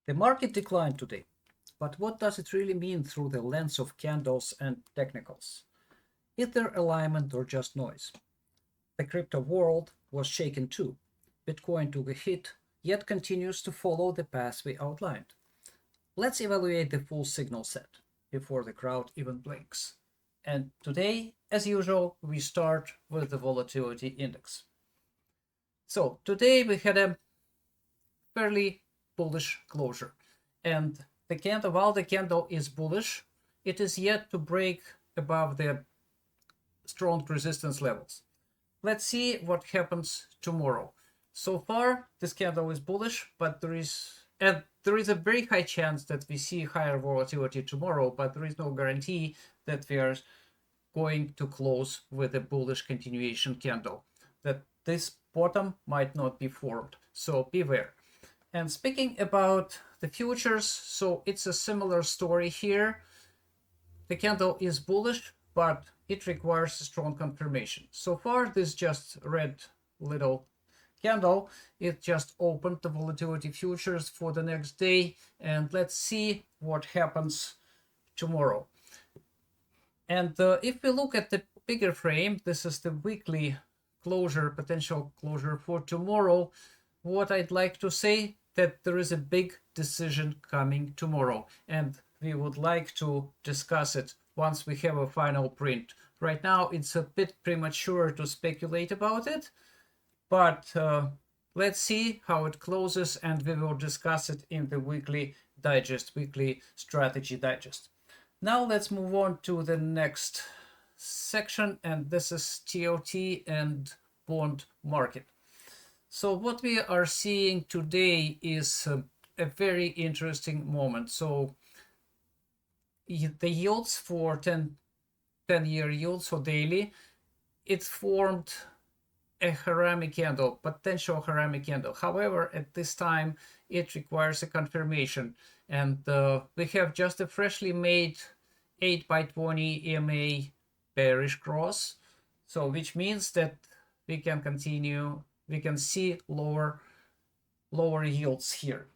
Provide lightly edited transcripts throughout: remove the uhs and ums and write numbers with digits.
The market declined today, but what does it really mean through the lens of candles and technicals? Is there alignment or just noise? The crypto world was shaken too. Bitcoin took a hit, yet continues to follow the path we outlined. Let's evaluate the full signal set before the crowd even blinks. And today, as usual, we start with the volatility index. So today we had a fairly bullish closure. And the candle, while the candle is bullish, it is yet to break above the strong resistance levels. Let's see what happens tomorrow. So far, this candle is bullish, but there is a very high chance that we see higher volatility tomorrow, but there is no guarantee that we are going to close with a bullish continuation candle, that this bottom might not be formed. So beware. And speaking about the futures, so it's a similar story here. The candle is bullish, but it requires a strong confirmation. So far, this just red little candle, it just opened the volatility futures for the next day, and let's see what happens tomorrow. And if we look at the bigger frame, this is the weekly closure, potential closure for tomorrow. What I'd like to say that there is a big decision coming tomorrow, and we would like to discuss it once we have a final print. Right now, it's a bit premature to speculate about it, but let's see how it closes, and we will discuss it in the weekly digest, weekly strategy digest. Now let's move on to the next section, and this is TLT and bond market. So what we are seeing today is a very interesting moment. So the yields for 10-year yields for daily, it formed a harami candle, potential harami candle. However, at this time, it requires a confirmation. And we have just a freshly made 8x20 EMA bearish cross. So which means that we can continue, we can see lower yields here.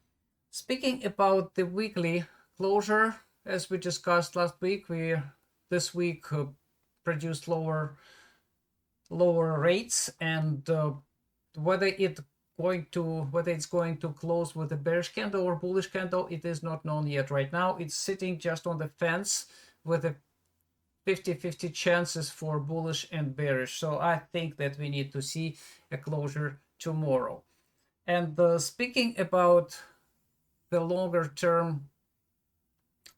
Speaking about the weekly closure, as we discussed last week, we this week produced lower rates, and whether it's going to close with a bearish candle or bullish candle, it is not known yet. Right now, it's sitting just on the fence with a 50-50 chances for bullish and bearish. So I think that we need to see a closure tomorrow. And speaking about the longer term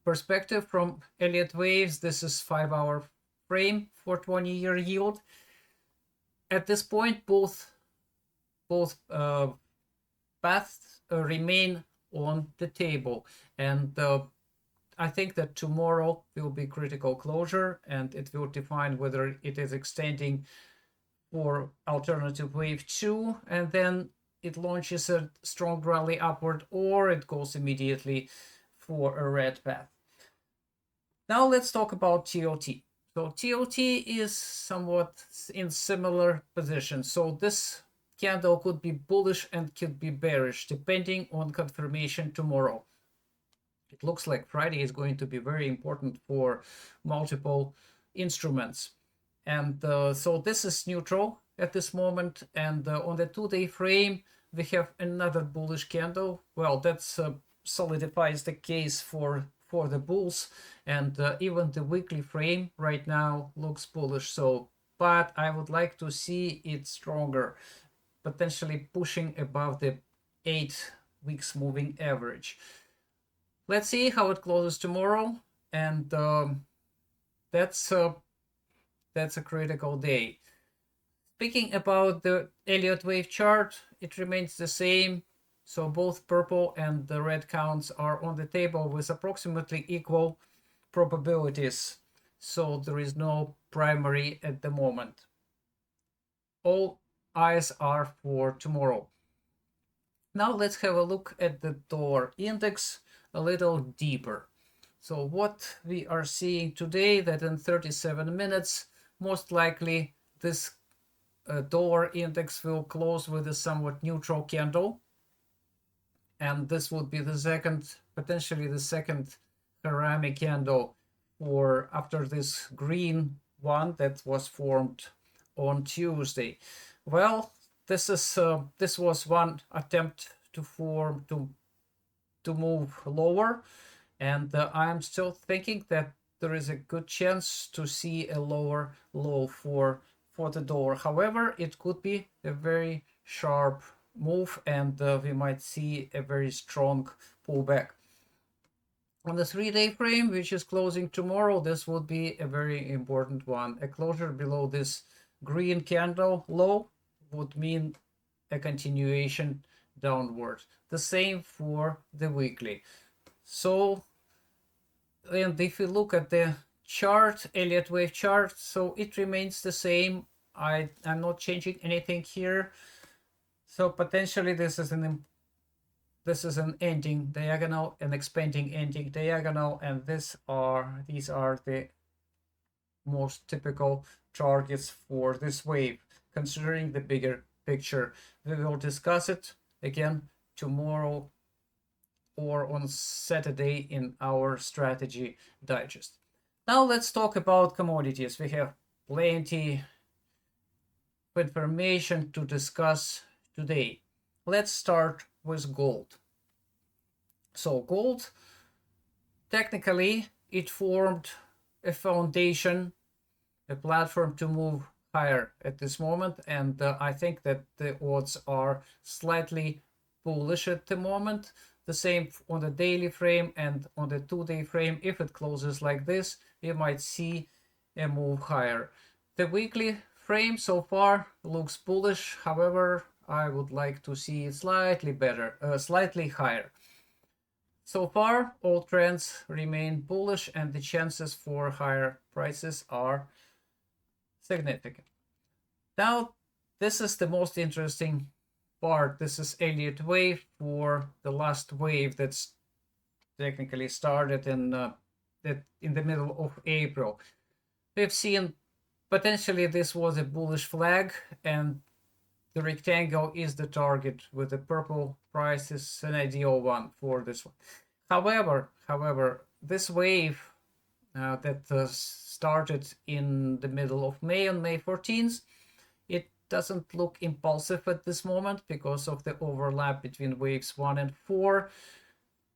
perspective from Elliott waves, this is 5-hour frame for 20-year yield. At this point, both paths remain on the table, and I think that tomorrow will be critical closure, and it will define whether it is extending for alternative wave 2, and then it launches a strong rally upward, or it goes immediately for a red path. Now let's talk about TLT. So TLT is somewhat in similar position. So this candle could be bullish and could be bearish, depending on confirmation tomorrow. It looks like Friday is going to be very important for multiple instruments. And so this is neutral at this moment. And on the 2-day frame, we have another bullish candle. Well, that solidifies the case for the bulls. And even the weekly frame right now looks bullish. So, but I would like to see it stronger, potentially pushing above the 8 weeks moving average. Let's see how it closes tomorrow, and that's a critical day. Speaking about the Elliott wave chart, it remains the same. So both purple and the red counts are on the table with approximately equal probabilities. So there is no primary at the moment. All eyes are for tomorrow. Now let's have a look at the dollar index a little deeper. So what we are seeing today, that in 37 minutes, most likely this dollar index will close with a somewhat neutral candle. and this would be the second, potentially the second ceramic candle for after this green one that was formed on Tuesday. Well, this was one attempt to form to move lower, and I'm still thinking that there is a good chance to see a lower low for the dollar. However, it could be a very sharp move, and we might see a very strong pullback. On the 3-day frame, which is closing tomorrow, this would be a very important one. A closure below this green candle low would mean a continuation downward. The same for the weekly. So, and if you look at the chart, Elliott wave chart, so it remains the same. I'm not changing anything here. So potentially this is an ending diagonal, an expanding ending diagonal, and these are the most typical targets for this wave, considering the bigger picture. We will discuss it again tomorrow or on Saturday in our strategy digest. Now let's talk about commodities. We have plenty of information to discuss today. Let's start with gold. So gold, technically, it formed a foundation, a platform to move higher at this moment, and I think that the odds are slightly bullish at the moment. The same on the daily frame and on the 2-day frame. If it closes like this, we might see a move higher. The weekly frame so far looks bullish. However, I would like to see it slightly better, slightly higher. So far, all trends remain bullish, and the chances for higher prices are significant. Now, this is the most interesting part. This is Elliott wave for the last wave that's technically started in the middle of April. We've seen potentially this was a bullish flag, and the rectangle is the target with the purple price is an ideal one for this one. However, this wave that started in the middle of May, on May 14th, it doesn't look impulsive at this moment because of the overlap between waves 1 and 4.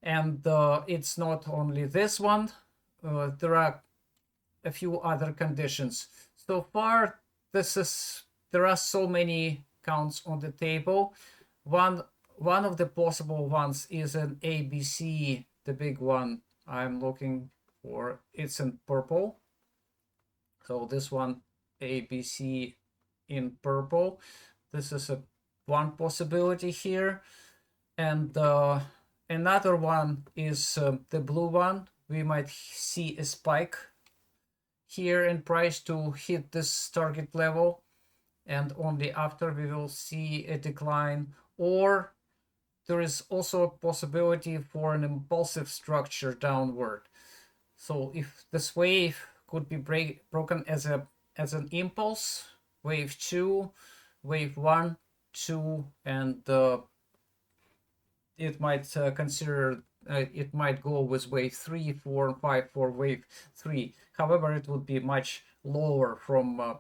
And it's not only this one, there are a few other conditions. So far, there are so many counts on the table. One of the possible ones is an ABC, the big one I'm looking for. It's in purple. So this one, ABC in purple. This is one possibility here. And another one is the blue one. We might see a spike here in price to hit this target level, and only after we will see a decline. Or there is also a possibility for an impulsive structure downward. So if this wave could be broken as an impulse, wave 2, wave 1, 2, and it might it might go with wave 3, 4, and 5 for wave 3. However, it would be much lower from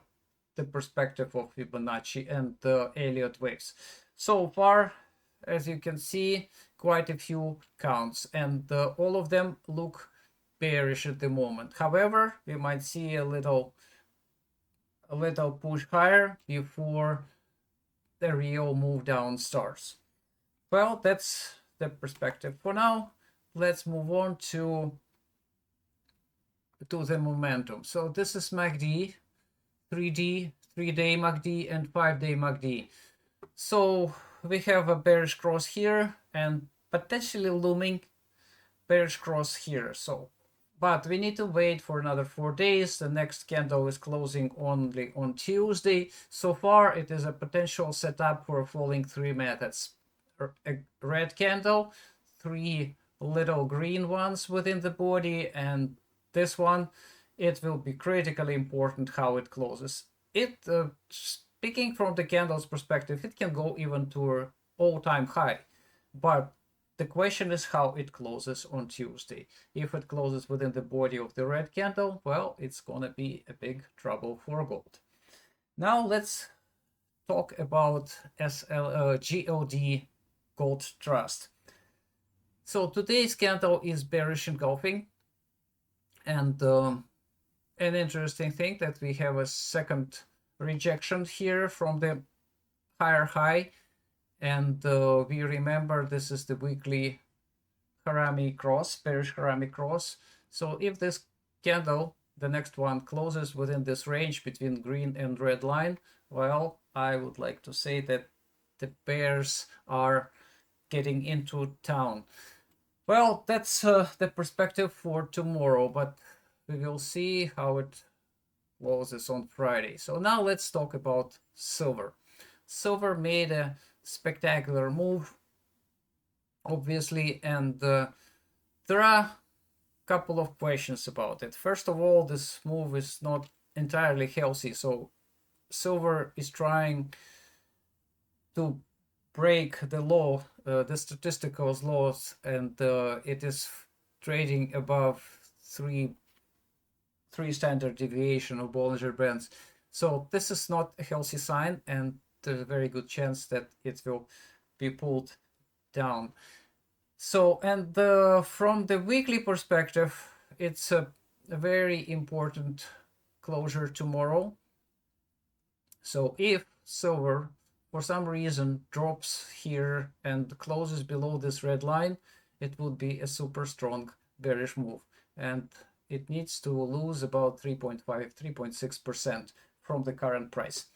the perspective of Fibonacci and the Elliott waves. So far, as you can see, quite a few counts, and all of them look bearish at the moment. However, we might see a little push higher before the real move down starts. Well, that's the perspective for now. Let's move on to the momentum. So this is MACD, 3D, 3-day MACD, and 5-day MACD. So we have a bearish cross here and potentially looming bearish cross here. So, but we need to wait for another 4 days. The next candle is closing only on Tuesday. So far, it is a potential setup for falling 3 methods. A red candle, 3 little green ones within the body, and this one, it will be critically important how it closes. Speaking from the candle's perspective, it can go even to an all-time high, but The question is how it closes on Tuesday. If it closes within the body of the red candle, well, it's gonna be a big trouble for gold. Now let's talk about GOD, Gold Trust. So today's candle is bearish engulfing, and an interesting thing that we have a second rejection here from the higher high, and we remember this is the weekly Harami cross, bearish Harami cross. So if this candle, the next one, closes within this range between green and red line, well, I would like to say that the bears are getting into town. Well, that's the perspective for tomorrow, but we will see how it closes on Friday. So now let's talk about silver. Silver made a spectacular move, obviously, and there are a couple of questions about it. First of all, this move is not entirely healthy, so silver is trying to break the law, the statistical laws, and it is trading above three standard deviation of Bollinger Bands. So this is not a healthy sign, and there's a very good chance that it will be pulled down. So, and from the weekly perspective, it's a very important closure tomorrow. So if silver for some reason drops here and closes below this red line, it would be a super strong bearish move, and it needs to lose about 3.5 3.6% from the current price.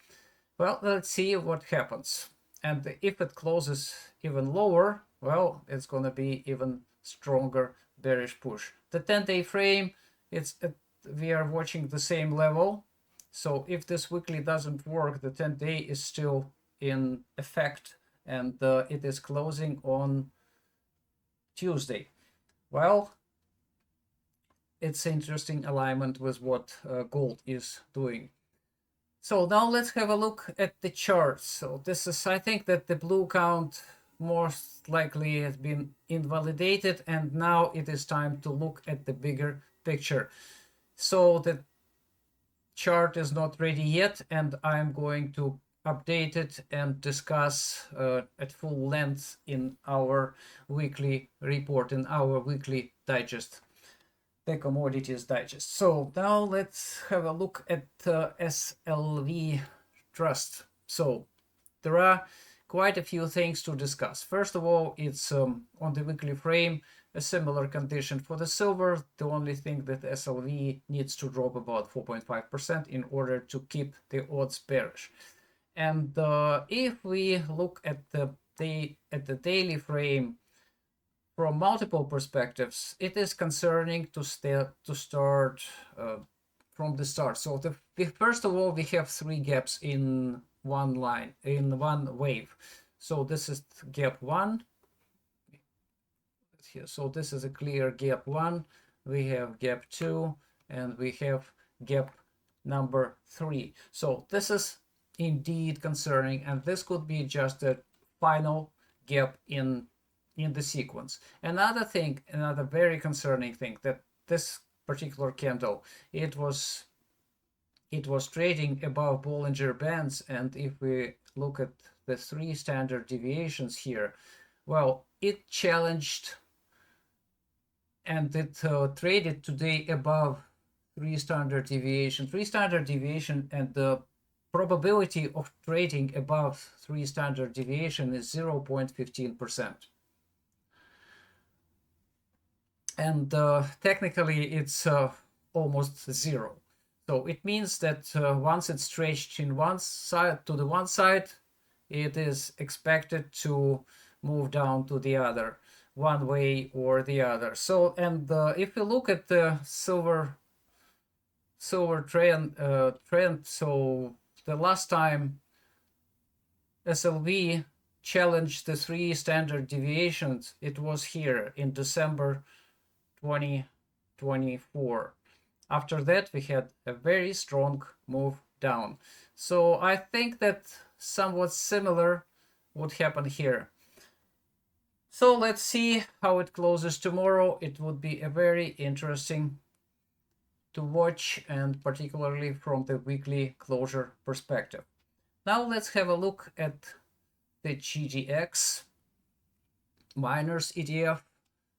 Well, let's see what happens, and if it closes even lower, well, it's going to be even stronger bearish push. The 10-day frame, we are watching the same level. So if this weekly doesn't work, the 10-day is still in effect, and it is closing on Tuesday. Well, it's an interesting alignment with what gold is doing. So now let's have a look at the charts. So this is, I think that the blue count most likely has been invalidated, and now it is time to look at the bigger picture. So the chart is not ready yet, and I'm going to update it and discuss at full length in our weekly report, in our weekly digest, the Commodities digest. So now let's have a look at SLV Trust. So there are quite a few things to discuss. First of all, it's on the weekly frame, a similar condition for the silver. The only thing that SLV needs to drop about 4.5% in order to keep the odds bearish. And if we look at the daily frame from multiple perspectives, it is concerning to start from the start. So first of all, we have three gaps in one line, in one wave. So this is gap one. Here. So this is a clear gap one. We have gap two, and we have gap number three. So this is indeed concerning, and this could be just a final gap in the sequence. Another thing, another very concerning thing, that this particular candle, it was trading above Bollinger Bands, and if we look at the three standard deviations here, well, it challenged and it traded today above three standard deviation, and the probability of trading above three standard deviation is 0.15%. And technically it's almost zero. So it means that once it's stretched in one side to the one side, it is expected to move down to the other, one way or the other. So, and if you look at the silver trend, so the last time SLV challenged the three standard deviations, it was here in December 2024. After that, we had a very strong move down. So I think that somewhat similar would happen here. So let's see how it closes tomorrow. It would be a very interesting to watch, and particularly from the weekly closure perspective. Now let's have a look at the GDX miners ETF,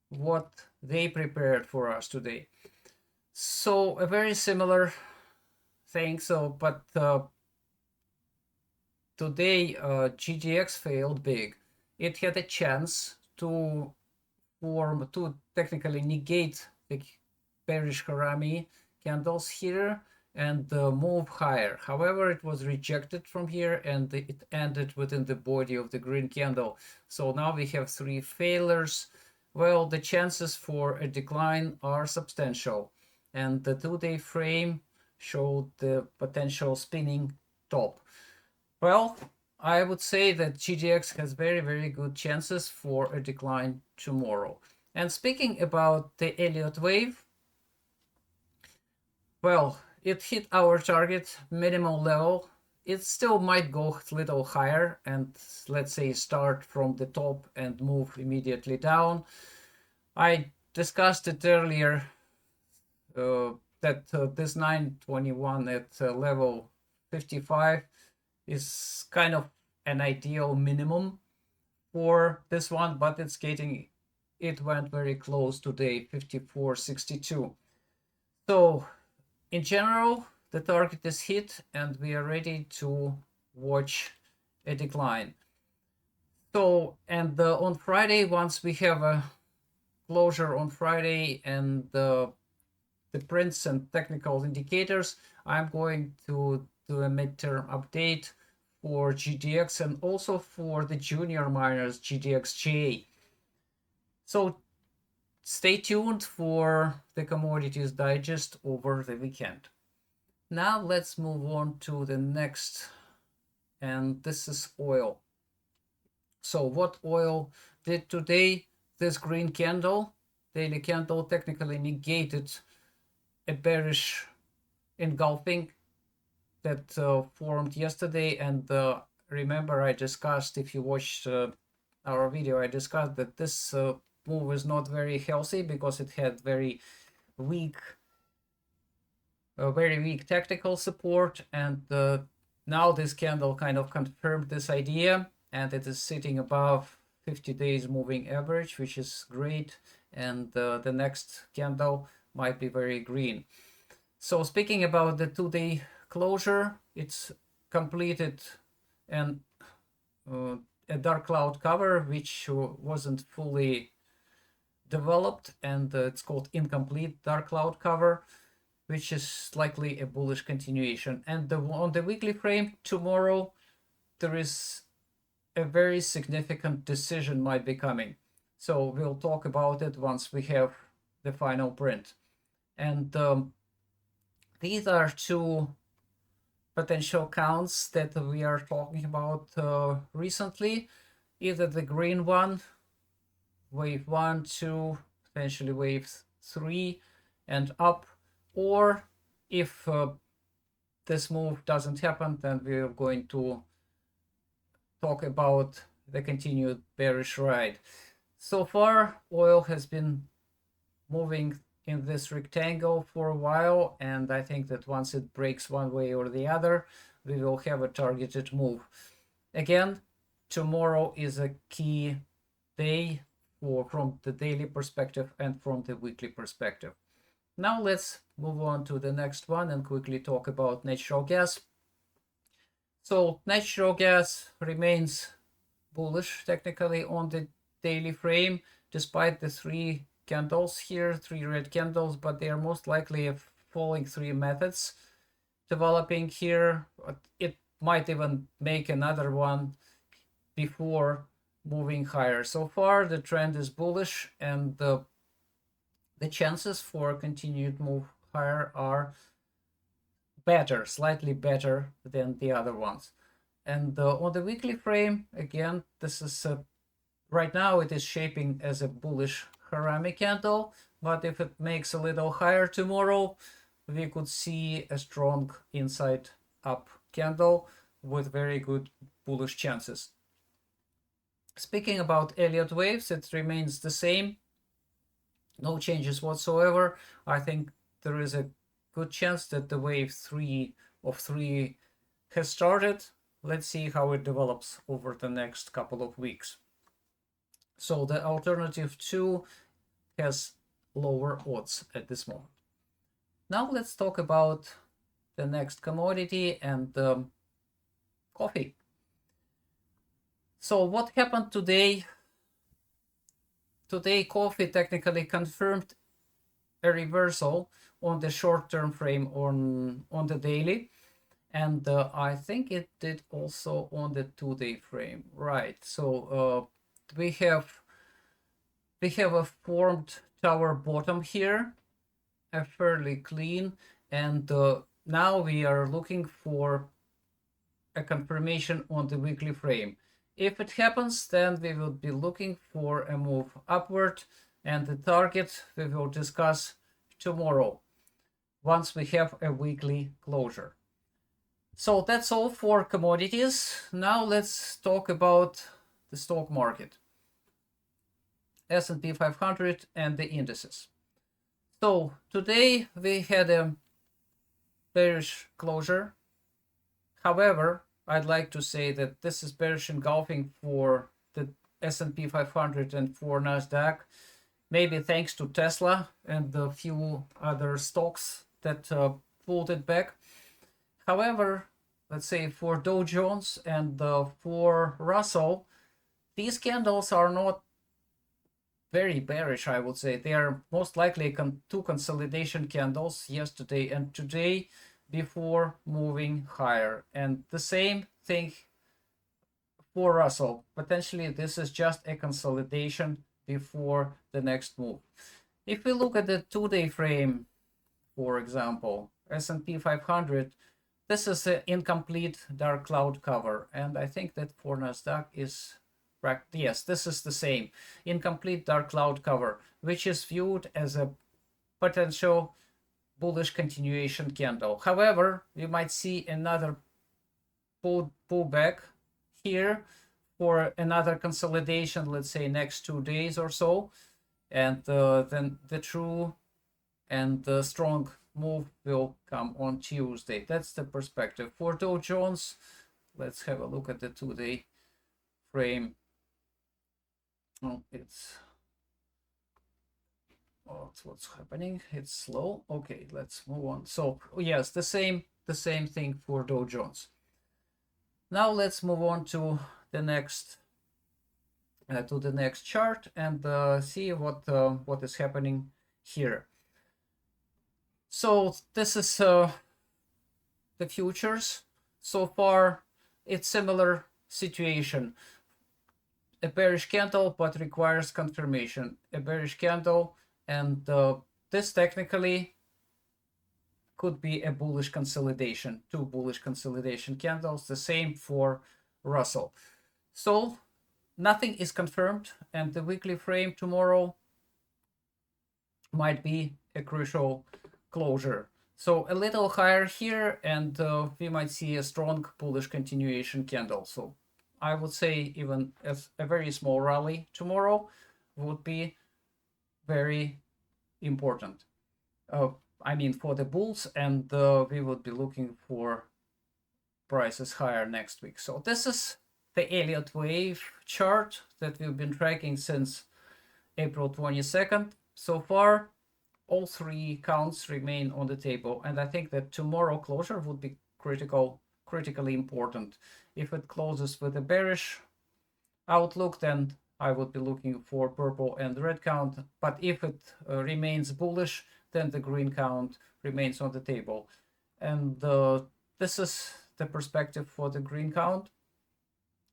what they prepared for us today. So a very similar thing. But today GDX failed big. It had a chance to technically negate the bearish Harami candles here and move higher. However, it was rejected from here and it ended within the body of the green candle. So now we have three failures. Well, the chances for a decline are substantial, and the 2-day frame showed the potential spinning top. Well, I would say that GDX has very, very good chances for a decline tomorrow. And speaking about the Elliott wave, well, it hit our target minimum level. It still might go a little higher and, let's say, start from the top and move immediately down. I discussed it earlier that this 921 at level 55 is kind of an ideal minimum for this one, but it went very close today, 54.62. So in general, the target is hit and we are ready to watch a decline. So, and on Friday, once we have a closure on Friday and the prints and technical indicators, I'm going to do a midterm update for GDX and also for the junior miners GDXJ. So stay tuned for the Commodities Digest over the weekend. Now let's move on to the next, and this is oil. So what oil did today? This green candle, daily candle, technically negated a bearish engulfing that formed yesterday. And remember, I discussed, if you watched our video, I discussed that this move is not very healthy because it had very weak technical support, and now this candle kind of confirmed this idea, and it is sitting above 50 days moving average, which is great, and the next candle might be very green. So speaking about the 2-day closure, it's completed and a dark cloud cover which wasn't fully developed, and it's called incomplete dark cloud cover, which is likely a bullish continuation. And on the weekly frame tomorrow, there is a very significant decision might be coming. So we'll talk about it once we have the final print. And these are two potential counts that we are talking about recently. Either the green one, wave 1, 2, potentially wave 3 and up, or if this move doesn't happen, then we're going to talk about the continued bearish ride. So far, oil has been moving in this rectangle for a while, and I think that once it breaks one way or the other, we will have a targeted move. Again, tomorrow is a key day from the daily perspective and from the weekly perspective. Now let's move on to the next one and quickly talk about natural gas. So natural gas remains bullish technically on the daily frame, despite the three candles here, three red candles, but they are most likely falling three methods developing here. It might even make another one before moving higher. So far, the trend is bullish, and the chances for a continued move higher are better, slightly better than the other ones. And on the weekly frame, again, this is right now it is shaping as a bullish Harami candle, but if it makes a little higher tomorrow, we could see a strong inside up candle with very good bullish chances. Speaking about Elliott waves, it remains the same. No changes whatsoever. I think there is a good chance that the wave 3 of 3 has started. Let's see how it develops over the next couple of weeks. So the alternative 2 has lower odds at this moment. Now let's talk about the next commodity and coffee. So what happened today? Today coffee technically confirmed a reversal on the short-term frame on the daily, and I think it did also on the 2-day frame, right? So we have a formed tower bottom here, a fairly clean, and now we are looking for a confirmation on the weekly frame. If it happens, then we will be looking for a move upward, and the target we will discuss tomorrow once we have a weekly closure. So that's all for commodities. Now let's talk about the stock market, S&P 500 and the indices. So today we had a bearish closure. However, I'd like to say that this is bearish engulfing for the S&P 500 and for Nasdaq, maybe thanks to Tesla and a few other stocks that pulled it back. However, let's say for Dow Jones and for Russell, these candles are not very bearish, I would say. They are most likely two consolidation candles yesterday and today before moving higher. And the same thing for Russell. Potentially, this is just a consolidation before the next move. If we look at the 2-day frame, for example, S&P 500, this is an incomplete dark cloud cover. And I think that for Nasdaq is, yes, this is the same incomplete dark cloud cover, which is viewed as a potential bullish continuation candle. However, we might see another pullback here for another consolidation, let's say next 2 days or so, and then the true and the strong move will come on Tuesday. That's the perspective for Dow Jones. Let's have a look at the 2-day frame. Oh, it's what's happening. It's slow. Okay, let's move on. So yes, the same thing for Dow Jones. Now let's move on to the next chart and see what is happening here. So this is the futures. So far, it's similar situation. A bearish candle, but requires confirmation. A bearish candle, and this technically could be a bullish consolidation. 2 bullish consolidation candles. The same for Russell. So nothing is confirmed, and the weekly frame tomorrow might be a crucial closure. So a little higher here, and we might see a strong bullish continuation candle. So I would say even as a very small rally tomorrow would be very important. I mean, for the bulls, and we would be looking for prices higher next week. So this is the Elliott wave chart that we've been tracking since April 22nd. So far, all 3 counts remain on the table, and I think that tomorrow closure would be critically important. If it closes with a bearish outlook, then I would be looking for purple and red count, but if it remains bullish, then the green count remains on the table. And this is the perspective for the green count.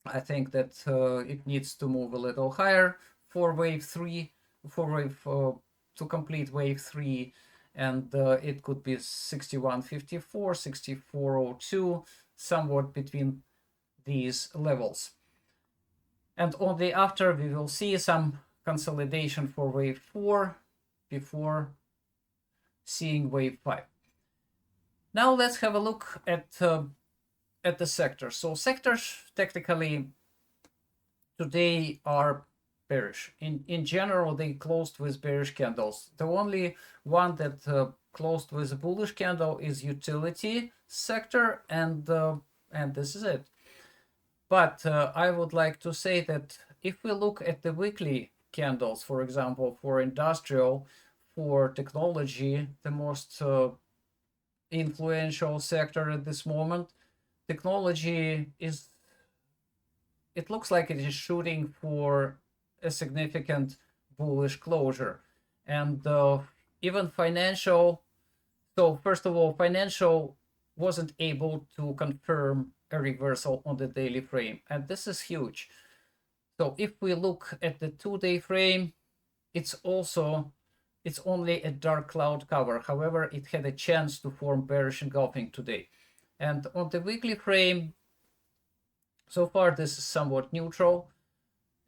I think that it needs to move a little higher for wave 3, to complete wave 3, and it could be 61.54, 64.02, somewhat between these levels. And on the after, we will see some consolidation for wave 4 before seeing wave 5. Now let's have a look at the sector. So sectors technically today are bearish. In general, they closed with bearish candles. The only one that closed with a bullish candle is utility sector, and this is it. But I would like to say that if we look at the weekly candles, for example, for industrial, for technology, the most influential sector at this moment, technology is, it looks like it is shooting for a significant bullish closure. And even financial, so first of all, financial wasn't able to confirm a reversal on the daily frame, and this is huge. So if we look at the 2-day frame, it's only a dark cloud cover. However, it had a chance to form bearish engulfing today. And on the weekly frame, so far this is somewhat neutral,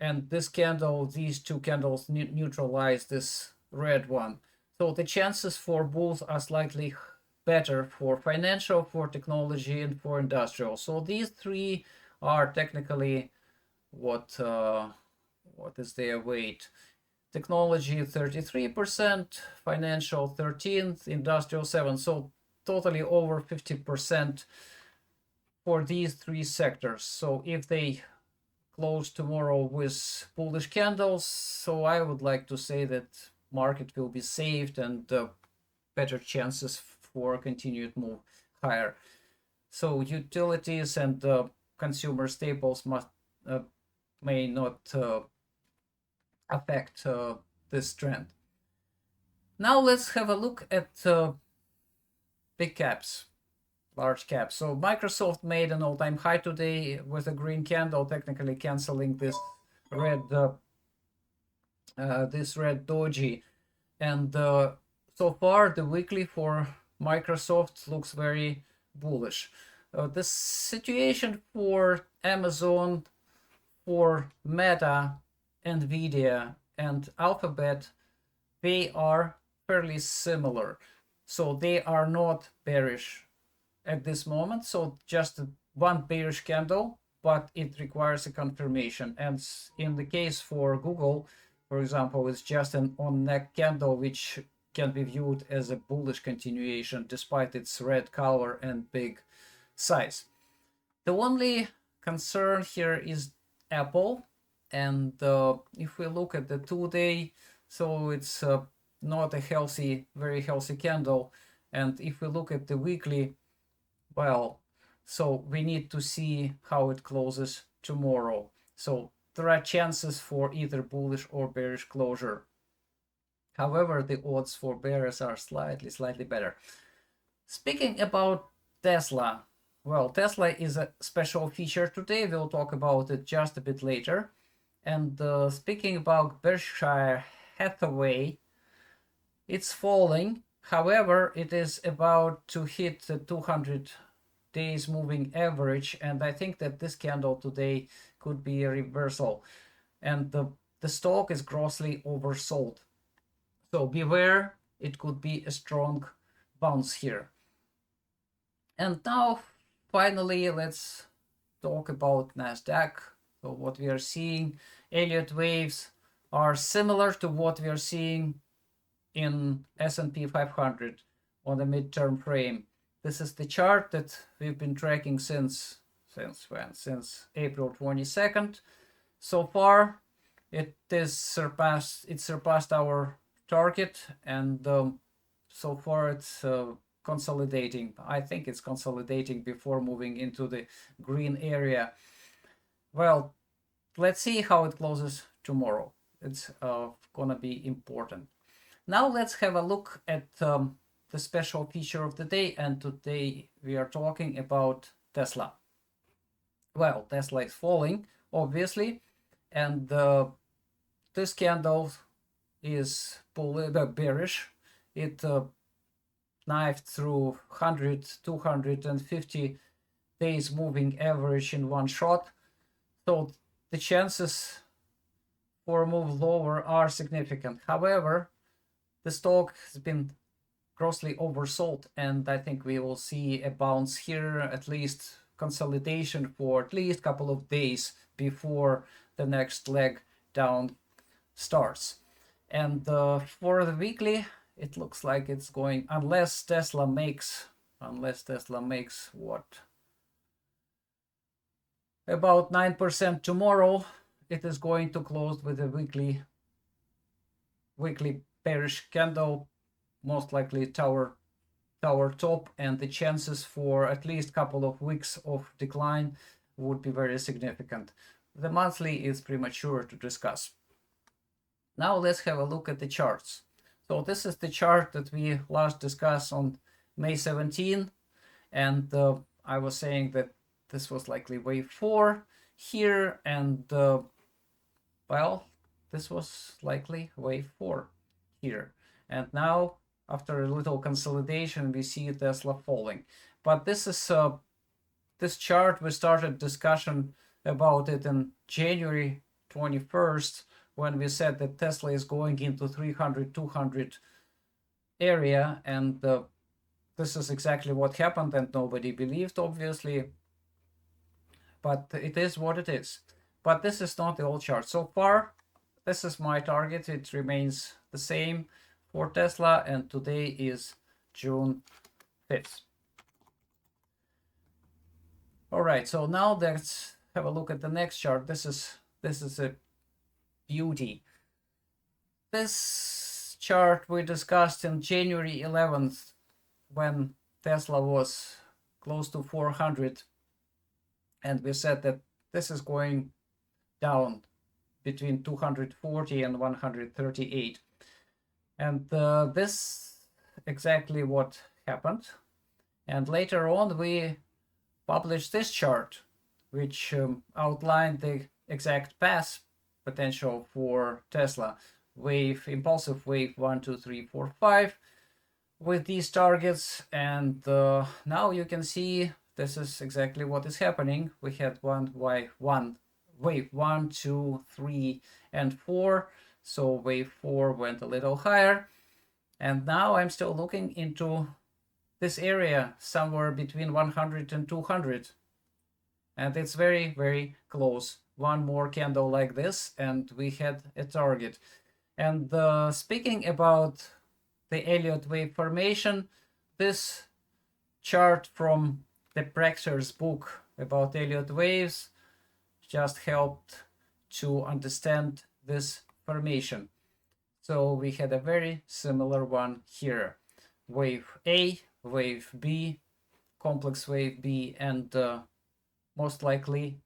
and this candle, these two candles neutralize this red one. So the chances for both are slightly better for financial, for technology, and for industrial. So these three are technically what is their weight? Technology 33%, financial 13th, industrial 7. So totally over 50% for these three sectors. So if they close tomorrow with bullish candles, so I would like to say that market will be saved and better chances for continued move higher. So utilities and consumer staples may not affect this trend. Now let's have a look at big caps, large caps. So Microsoft made an all-time high today with a green candle, technically canceling this red doji. And so far the weekly for Microsoft looks very bullish. The situation for Amazon, for Meta, Nvidia, and Alphabet, they are fairly similar. So they are not bearish at this moment. So just one bearish candle, but it requires a confirmation. And in the case for Google, for example, it's just an on-neck candle, which can be viewed as a bullish continuation despite its red color and big size. The only concern here is Apple. And if we look at the 2-day, so it's not a healthy, very healthy candle. And if we look at the weekly, well, so we need to see how it closes tomorrow. So there are chances for either bullish or bearish closure. However, the odds for bears are slightly better. Speaking about Tesla, well, Tesla is a special feature today. We'll talk about it just a bit later. And speaking about Berkshire Hathaway, it's falling. However, it is about to hit the 200 days moving average, and I think that this candle today could be a reversal. And the stock is grossly oversold. So beware, it could be a strong bounce here. And now, finally, let's talk about Nasdaq. So what we are seeing, Elliott waves are similar to what we are seeing in SP 500 on the midterm frame. This is the chart that we've been tracking since when? Since April 22nd. So far, it surpassed our target, and so far it's consolidating. I think it's consolidating before moving into the green area. Well, let's see how it closes tomorrow. It's gonna be important. Now let's have a look at the special feature of the day, and today we are talking about Tesla. Well, Tesla is falling, obviously, and this candle is bearish. It knifed through 100, 250 days moving average in one shot. So the chances for a move lower are significant. However, the stock has been grossly oversold, and I think we will see a bounce here, at least consolidation for at least a couple of days before the next leg down starts. And for the weekly, it looks like it's going, unless Tesla makes what, about 9% tomorrow, it is going to close with a weekly bearish candle, most likely tower top, and the chances for at least a couple of weeks of decline would be very significant. The monthly is premature to discuss. Now let's have a look at the charts. So this is the chart that we last discussed on May 17, and I was saying that this was likely wave 4 here, and well, this was likely wave 4 here. And now, after a little consolidation, we see Tesla falling. But this is this chart, we started discussion about it in January 21st, when we said that Tesla is going into 300, 200 area, and this is exactly what happened, and nobody believed, obviously, but it is what it is. But this is not the old chart. So far, this is my target. It remains the same for Tesla, and today is June 5th. All right, so now let's have a look at the next chart. This is a beauty. This chart we discussed in January 11th, when Tesla was close to 400, and we said that this is going down between 240 and 138, and this exactly what happened. And later on we published this chart, which outlined the exact path potential for Tesla. Impulsive wave 1, 2, 3, 4, 5 with these targets. And now you can see this is exactly what is happening. We had wave 1, 2, 3, and 4. So wave 4 went a little higher. And now I'm still looking into this area somewhere between 100 and 200. And it's very, very close. One more candle like this, and we had a target. And speaking about the Elliott wave formation, this chart from the Praxeter's book about Elliott waves just helped to understand this formation. So we had a very similar one here. Wave A, wave B, complex wave B, and most likely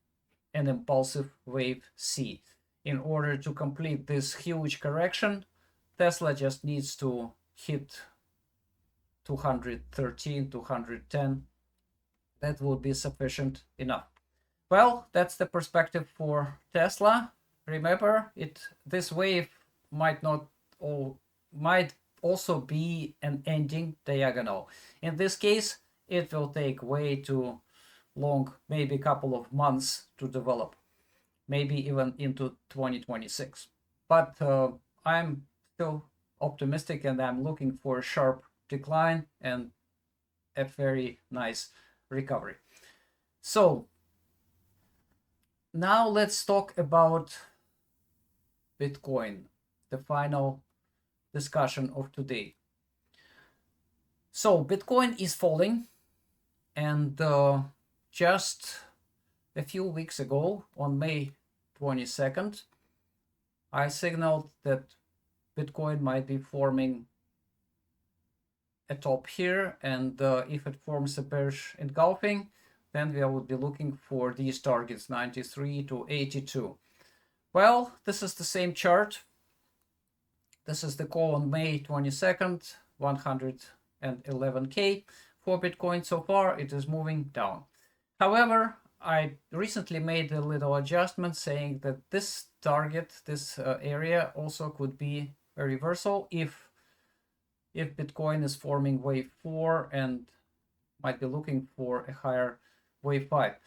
an impulsive wave C. In order to complete this huge correction, Tesla just needs to hit 213, 210. That would be sufficient enough. Well, that's the perspective for Tesla. Remember, this wave might also be an ending diagonal. In this case, it will take way too long, maybe a couple of months to develop, maybe even into 2026. But I'm still optimistic, and I'm looking for a sharp decline and a very nice recovery. So now let's talk about Bitcoin, the final discussion of today. So Bitcoin is falling, and just a few weeks ago, on May 22nd, I signaled that Bitcoin might be forming a top here, and if it forms a bearish engulfing, then we would be looking for these targets, 93 to 82. Well, this is the same chart. This is the call on May 22nd, 111K for Bitcoin. So far, it is moving down. However, I recently made a little adjustment saying that this target, this area, also could be a reversal if Bitcoin is forming wave 4 and might be looking for a higher wave 5.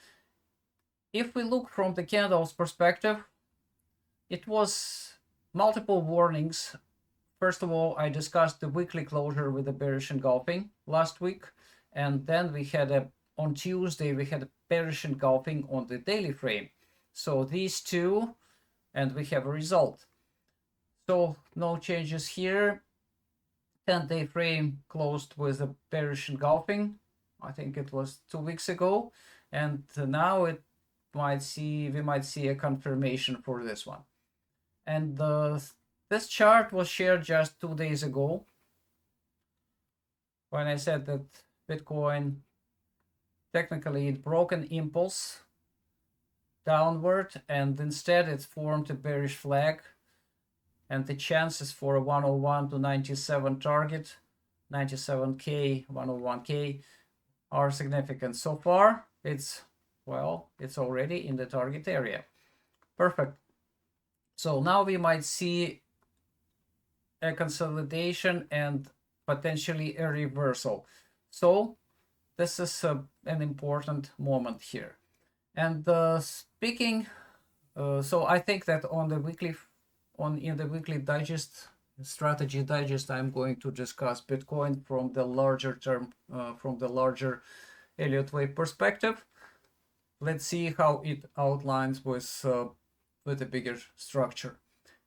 If we look from the candles perspective, it was multiple warnings. First of all, I discussed the weekly closure with the bearish engulfing last week, and then we had on Tuesday we had a bearish engulfing on the daily frame. So these two and we have a result. So no changes here. 10-day frame closed with a bearish engulfing. I think it was 2 weeks ago, and now we might see a confirmation for this one. And this chart was shared just 2 days ago when I said that Bitcoin technically it broke an impulse downward, and instead it formed a bearish flag, and the chances for a 101 to 97 target, 97k, 101k, are significant. So far it's already in the target area. Perfect. So now we might see a consolidation and potentially a reversal. So this is an important moment here. And speaking, so I think that in the weekly digest, strategy digest, I'm going to discuss Bitcoin from the larger term, from the larger Elliott wave perspective. Let's see how it outlines with a bigger structure.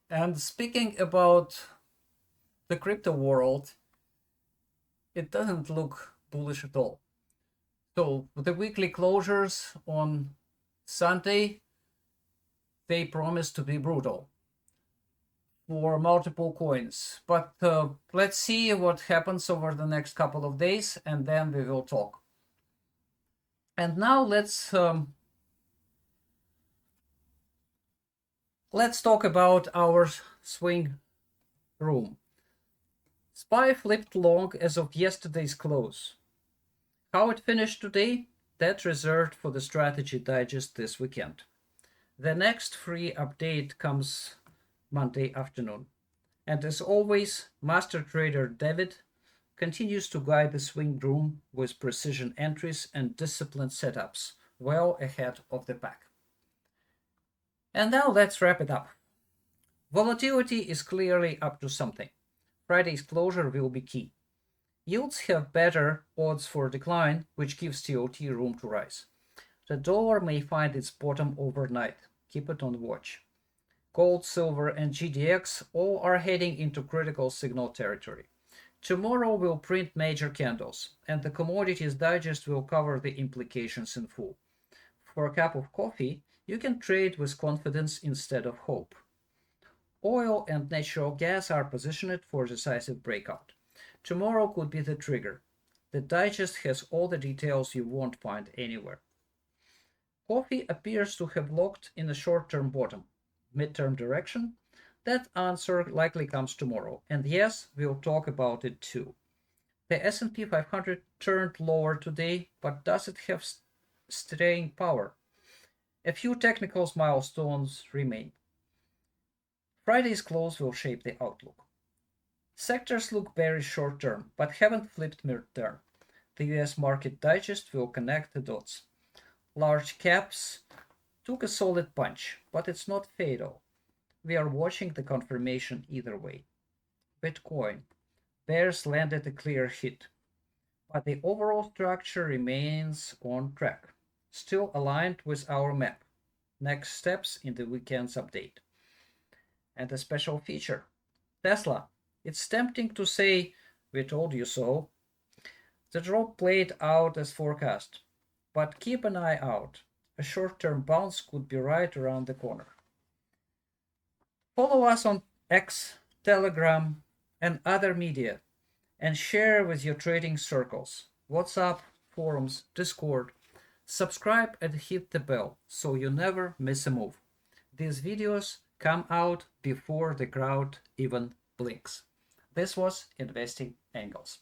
And speaking about the crypto world, it doesn't look bullish at all. So the weekly closures on Sunday, they promise to be brutal for multiple coins. But let's see what happens over the next couple of days, and then we will talk. And now let's talk about our swing room. SPY flipped long as of yesterday's close. How it finished today? That's reserved for the strategy digest this weekend. The next free update comes Monday afternoon. And as always, Master Trader David continues to guide the swing room with precision entries and disciplined setups, well ahead of the pack. And now let's wrap it up. Volatility is clearly up to something. Friday's closure will be key. Yields have better odds for decline, which gives TLT room to rise. The dollar may find its bottom overnight. Keep it on watch. Gold, silver, and GDX all are heading into critical signal territory. Tomorrow we'll print major candles, and the Commodities Digest will cover the implications in full. For a cup of coffee, you can trade with confidence instead of hope. Oil and natural gas are positioned for decisive breakout. Tomorrow could be the trigger. The digest has all the details you won't find anywhere. Coffee appears to have locked in a short-term bottom. Mid-term direction? That answer likely comes tomorrow, and yes, we'll talk about it too. The S&P 500 turned lower today, but does it have staying power? A few technical milestones remain. Friday's close will shape the outlook. Sectors look bearish short-term, but haven't flipped mid-term. The US market digest will connect the dots. Large caps took a solid punch, but it's not fatal. We are watching the confirmation either way. Bitcoin. Bears landed a clear hit, but the overall structure remains on track, still aligned with our map. Next steps in the weekend's update. And a special feature. Tesla. It's tempting to say, we told you so. The drop played out as forecast, but keep an eye out. A short-term bounce could be right around the corner. Follow us on X, Telegram, and other media, and share with your trading circles, WhatsApp, forums, Discord. Subscribe and hit the bell so you never miss a move. These videos come out before the crowd even blinks. This was Investing Angles.